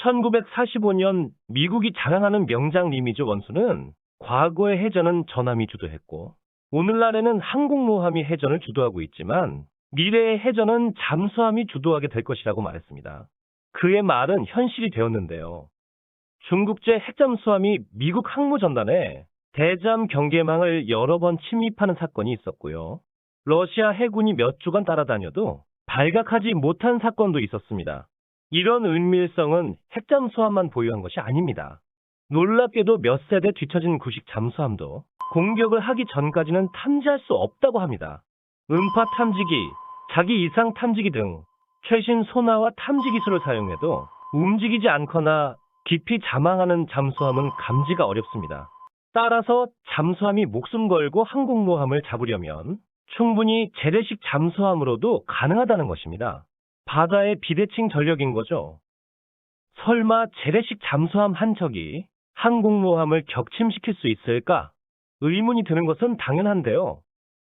1945년 미국이 자랑하는 명장 리미즈 원수는 과거의 해전은 전함이 주도했고 오늘날에는 항공모함이 해전을 주도하고 있지만 미래의 해전은 잠수함이 주도하게 될 것이라고 말했습니다. 그의 말은 현실이 되었는데요. 중국제 핵잠수함이 미국 항모전단에 대잠 경계망을 여러 번 침입하는 사건이 있었고요. 러시아 해군이 몇 주간 따라다녀도 발각하지 못한 사건도 있었습니다. 이런 은밀성은 핵잠수함만 보유한 것이 아닙니다. 놀랍게도 몇 세대 뒤처진 구식 잠수함도 공격을 하기 전까지는 탐지할 수 없다고 합니다. 음파 탐지기, 자기 이상 탐지기 등 최신 소나와 탐지 기술을 사용해도 움직이지 않거나 깊이 잠항하는 잠수함은 감지가 어렵습니다. 따라서 잠수함이 목숨 걸고 항공모함을 잡으려면 충분히 재래식 잠수함으로도 가능하다는 것입니다. 바다의 비대칭 전력인 거죠. 설마 재래식 잠수함 한 척이 항공모함을 격침시킬 수 있을까? 의문이 드는 것은 당연한데요.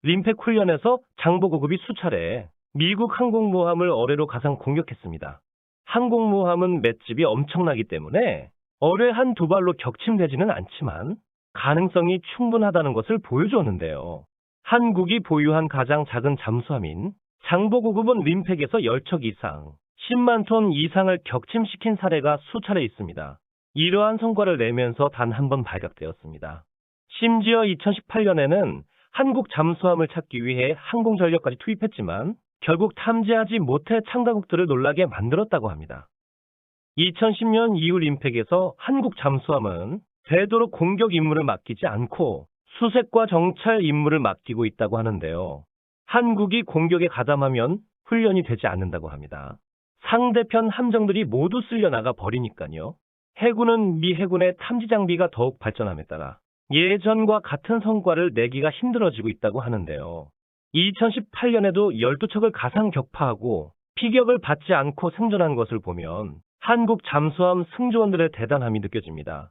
림팩 훈련에서 장보고급이 수차례 미국 항공모함을 어뢰로 가상 공격했습니다. 항공모함은 맷집이 엄청나기 때문에 어뢰 한두 발로 격침되지는 않지만 가능성이 충분하다는 것을 보여주었는데요. 한국이 보유한 가장 작은 잠수함인 장보고급은 림팩에서 10척 이상, 10만 톤 이상을 격침시킨 사례가 수차례 있습니다. 이러한 성과를 내면서 단 한 번 발각되었습니다. 심지어 2018년에는 한국 잠수함을 찾기 위해 항공전력까지 투입했지만 결국 탐지하지 못해 참가국들을 놀라게 만들었다고 합니다. 2010년 이후 림팩에서 한국 잠수함은 되도록 공격 임무를 맡기지 않고 수색과 정찰 임무를 맡기고 있다고 하는데요. 한국이 공격에 가담하면 훈련이 되지 않는다고 합니다. 상대편 함정들이 모두 쓸려나가 버리니까요. 해군은 미 해군의 탐지 장비가 더욱 발전함에 따라 예전과 같은 성과를 내기가 힘들어지고 있다고 하는데요. 2018년에도 12척을 가상 격파하고 피격을 받지 않고 생존한 것을 보면 한국 잠수함 승조원들의 대단함이 느껴집니다.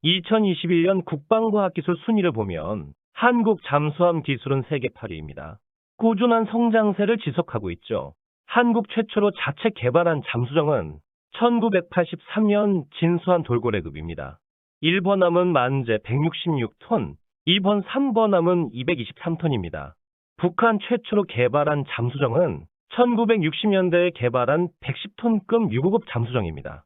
2021년 국방과학기술 순위를 보면 한국 잠수함 기술은 세계 8위입니다. 꾸준한 성장세를 지속하고 있죠. 한국 최초로 자체 개발한 잠수정은 1983년 진수한 돌고래급입니다. 1번함은 만재 166톤, 2번 3번함은 223톤입니다. 북한 최초로 개발한 잠수정은 1960년대에 개발한 110톤급 유고급 잠수정입니다.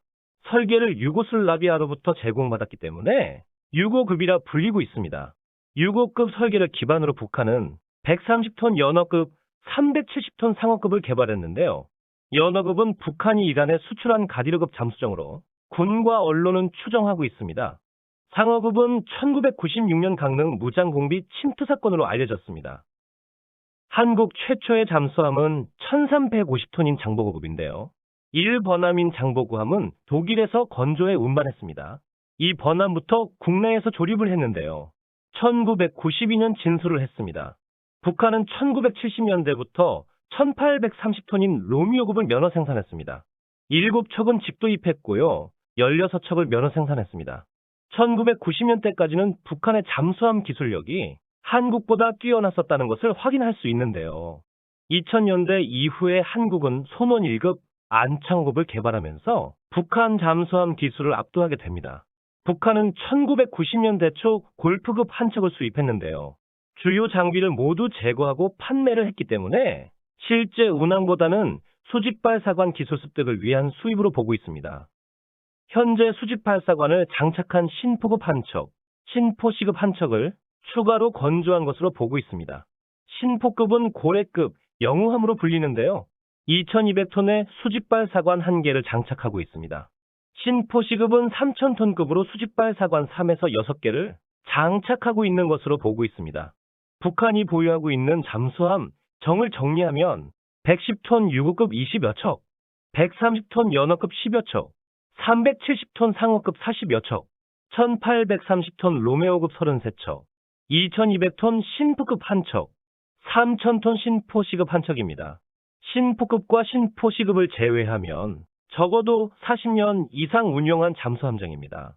설계를 유고슬라비아로부터 제공받았기 때문에 유고급이라 불리고 있습니다. 유고급 설계를 기반으로 북한은 130톤 연어급, 370톤 상어급을 개발했는데요. 연어급은 북한이 이란에 수출한 가디르급 잠수정으로 군과 언론은 추정하고 있습니다. 상어급은 1996년 강릉 무장공비 침투 사건으로 알려졌습니다. 한국 최초의 잠수함은 1350톤인 장보고급인데요. 1번함인 장보고함은 독일에서 건조해 운반했습니다. 이 번함부터 국내에서 조립을 했는데요. 1992년 진수를 했습니다. 북한은 1970년대부터 1830톤인 로미오급을 면허 생산했습니다. 7척은 직도입했고요. 16척을 면허 생산했습니다. 1990년대까지는 북한의 잠수함 기술력이 한국보다 뛰어났었다는 것을 확인할 수 있는데요. 2000년대 이후에 한국은 손원 1급 안창호급을 개발하면서 북한 잠수함 기술을 압도하게 됩니다. 북한은 1990년대 초 골프급 한 척을 수입했는데요. 주요 장비를 모두 제거하고 판매를 했기 때문에 실제 운항보다는 수직발사관 기술 습득을 위한 수입으로 보고 있습니다. 현재 수직발사관을 장착한 신포급 한 척, 신포시급 한 척을 추가로 건조한 것으로 보고 있습니다. 신포급은 고래급 영우함으로 불리는데요. 2200톤의 수직발사관 1개를 장착하고 있습니다. 신포시급은 3000톤급으로 수직발사관 3에서 6개를 장착하고 있는 것으로 보고 있습니다. 북한이 보유하고 있는 잠수함 정을 정리하면 110톤 유고급 20여 척, 130톤 연어급 10여 척, 370톤 상어급 40여 척, 1830톤 로메오급 33척, 2200톤 신포급 한 척, 3000톤 신포시급 한 척입니다. 신포급과 신포시급을 제외하면 적어도 40년 이상 운용한 잠수함정입니다.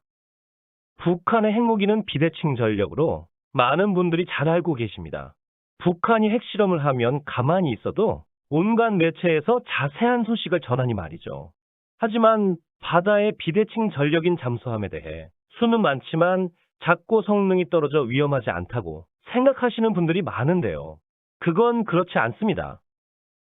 북한의 핵무기는 비대칭 전력으로 많은 분들이 잘 알고 계십니다. 북한이 핵실험을 하면 가만히 있어도 온갖 매체에서 자세한 소식을 전하니 말이죠. 하지만 바다의 비대칭 전력인 잠수함에 대해 수는 많지만 작고 성능이 떨어져 위험하지 않다고 생각하시는 분들이 많은데요. 그건 그렇지 않습니다.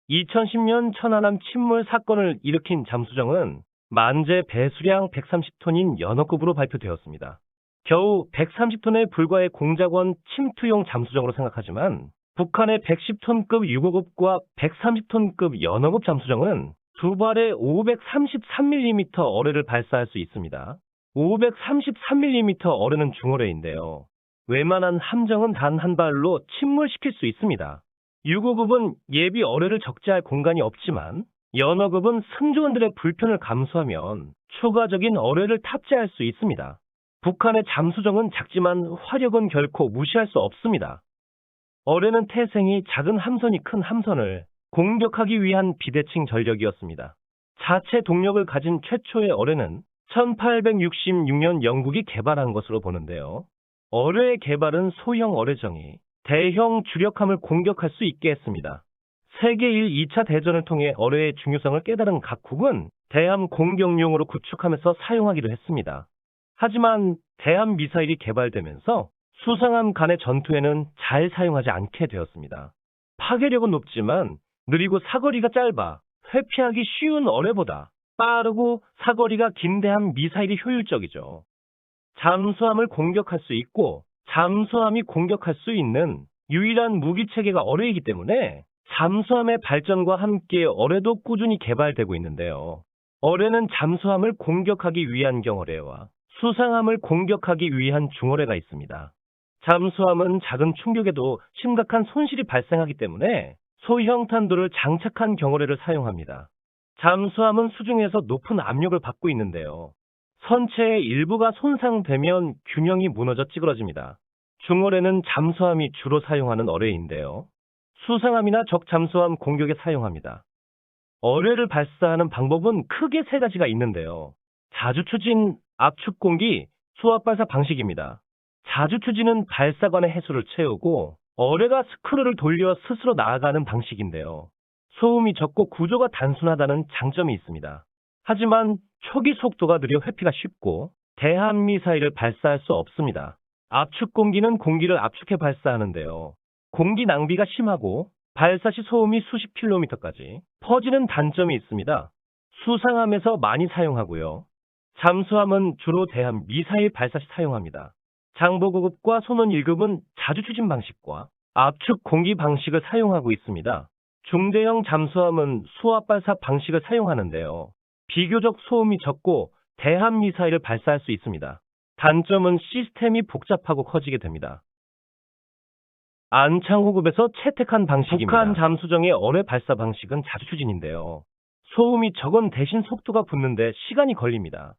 2010년 천안함 침몰 사건을 일으킨 잠수정은 만재 배수량 130톤인 연어급으로 발표되었습니다. 겨우 130톤에 불과해 공작원 침투용 잠수정으로 생각하지만 북한의 110톤급 유고급과 130톤급 연어급 잠수정은 두 발에 533mm 어뢰를 발사할 수 있습니다. 533mm 어뢰는 중어뢰인데요. 웬만한 함정은 단 한 발로 침몰시킬 수 있습니다. 유고급은 예비 어뢰를 적재할 공간이 없지만 연어급은 승조원들의 불편을 감수하면 추가적인 어뢰를 탑재할 수 있습니다. 북한의 잠수정은 작지만 화력은 결코 무시할 수 없습니다. 어뢰는 태생이 작은 함선이 큰 함선을 공격하기 위한 비대칭 전력이었습니다. 자체 동력을 가진 최초의 어뢰는 1866년 영국이 개발한 것으로 보는데요. 어뢰의 개발은 소형 어뢰정이 대형 주력함을 공격할 수 있게 했습니다. 세계 1, 2차 대전을 통해 어뢰의 중요성을 깨달은 각국은 대함 공격용으로 구축하면서 사용하기로 했습니다. 하지만 대함 미사일이 개발되면서 수상함 간의 전투에는 잘 사용하지 않게 되었습니다. 파괴력은 높지만 느리고 사거리가 짧아 회피하기 쉬운 어뢰보다 빠르고 사거리가 긴 대함 미사일이 효율적이죠. 잠수함을 공격할 수 있고 잠수함이 공격할 수 있는 유일한 무기체계가 어뢰이기 때문에 잠수함의 발전과 함께 어뢰도 꾸준히 개발되고 있는데요. 어뢰는 잠수함을 공격하기 위한 경어뢰와 수상함을 공격하기 위한 중어뢰가 있습니다. 잠수함은 작은 충격에도 심각한 손실이 발생하기 때문에 소형 탄도를 장착한 경어뢰를 사용합니다. 잠수함은 수중에서 높은 압력을 받고 있는데요. 선체의 일부가 손상되면 균형이 무너져 찌그러집니다. 중어뢰는 잠수함이 주로 사용하는 어뢰인데요. 수상함이나 적 잠수함 공격에 사용합니다. 어뢰를 발사하는 방법은 크게 세 가지가 있는데요. 자주추진, 압축공기, 수압발사 방식입니다. 자주추진은 발사관의 해수를 채우고 어뢰가 스크루를 돌려 스스로 나아가는 방식인데요. 소음이 적고 구조가 단순하다는 장점이 있습니다. 하지만 초기 속도가 느려 회피가 쉽고 대함 미사일을 발사할 수 없습니다. 압축공기는 공기를 압축해 발사하는데요. 공기 낭비가 심하고 발사 시 소음이 수십 킬로미터까지 퍼지는 단점이 있습니다. 수상함에서 많이 사용하고요. 잠수함은 주로 대함 미사일 발사 시 사용합니다. 장보고급과 손원 1급은 자주추진 방식과 압축 공기 방식을 사용하고 있습니다. 중대형 잠수함은 수압 발사 방식을 사용하는데요. 비교적 소음이 적고 대함 미사일을 발사할 수 있습니다. 단점은 시스템이 복잡하고 커지게 됩니다. 안창호급에서 채택한 방식입니다. 북한 잠수정의 어뢰 발사 방식은 자주추진인데요. 소음이 적은 대신 속도가 붙는데 시간이 걸립니다.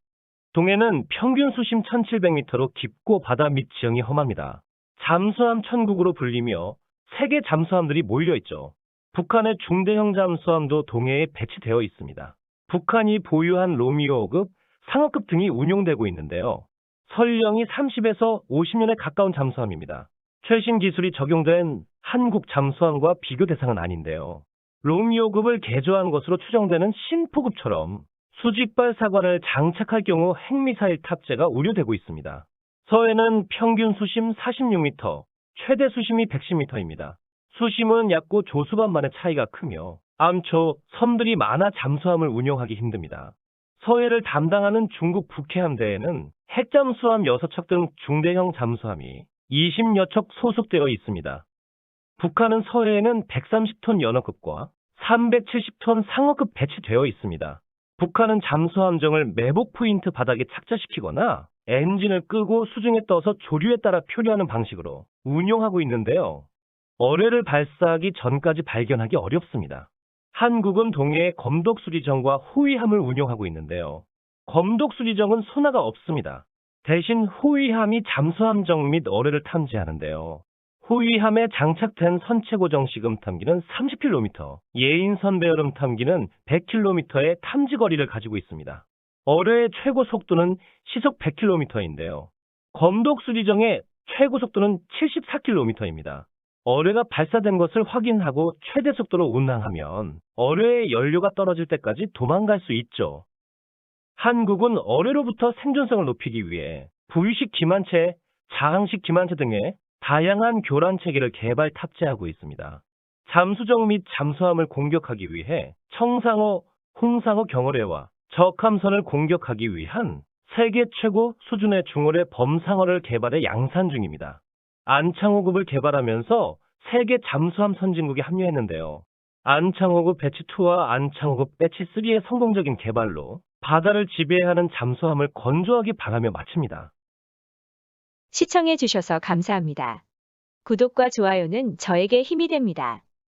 동해는 평균 수심 1700m로 깊고 바다 밑 지형이 험합니다. 잠수함 천국으로 불리며 세계 잠수함들이 몰려있죠. 북한의 중대형 잠수함도 동해에 배치되어 있습니다. 북한이 보유한 로미오급, 상어급 등이 운용되고 있는데요. 설령이 30에서 50년에 가까운 잠수함입니다. 최신 기술이 적용된 한국 잠수함과 비교 대상은 아닌데요. 로미오급을 개조한 것으로 추정되는 신포급처럼 수직발 사관을 장착할 경우 핵미사일 탑재가 우려되고 있습니다. 서해는 평균 수심 46m, 최대 수심이 110m입니다. 수심은 얕고 조수반만의 차이가 크며 암초, 섬들이 많아 잠수함을 운용하기 힘듭니다. 서해를 담당하는 중국 북해함대에는 핵잠수함 6척 등 중대형 잠수함이 20여 척 소속되어 있습니다. 북한은 서해에는 130톤 연어급과 370톤 상어급 배치되어 있습니다. 북한은 잠수함정을 매복 포인트 바닥에 착자시키거나 엔진을 끄고 수중에 떠서 조류에 따라 표류하는 방식으로 운용하고 있는데요. 어뢰를 발사하기 전까지 발견하기 어렵습니다. 한국은 동해에 검독수리정과 호위함을 운용하고 있는데요. 검독수리정은 소나가 없습니다. 대신 호위함이 잠수함정 및 어뢰를 탐지하는데요. 호위함에 장착된 선체고정 시금 탐기는 30km, 예인선 배열음 탐기는 100km의 탐지 거리를 가지고 있습니다. 어뢰의 최고 속도는 시속 100km인데요. 검독수리정의 최고 속도는 74km입니다. 어뢰가 발사된 것을 확인하고 최대 속도로 운항하면 어뢰의 연료가 떨어질 때까지 도망갈 수 있죠. 한국은 어뢰로부터 생존성을 높이기 위해 부유식 기만체, 자항식 기만체 등의 다양한 교란 체계를 개발 탑재하고 있습니다. 잠수정 및 잠수함을 공격하기 위해 청상어, 홍상어 경어뢰와 적함선을 공격하기 위한 세계 최고 수준의 중어뢰 범상어를 개발해 양산 중입니다. 안창호급을 개발하면서 세계 잠수함 선진국에 합류했는데요. 안창호급 배치2와 안창호급 배치3의 성공적인 개발로 바다를 지배하는 잠수함을 건조하게 바라며 마칩니다. 시청해 주셔서 감사합니다. 구독과 좋아요는 저에게 힘이 됩니다.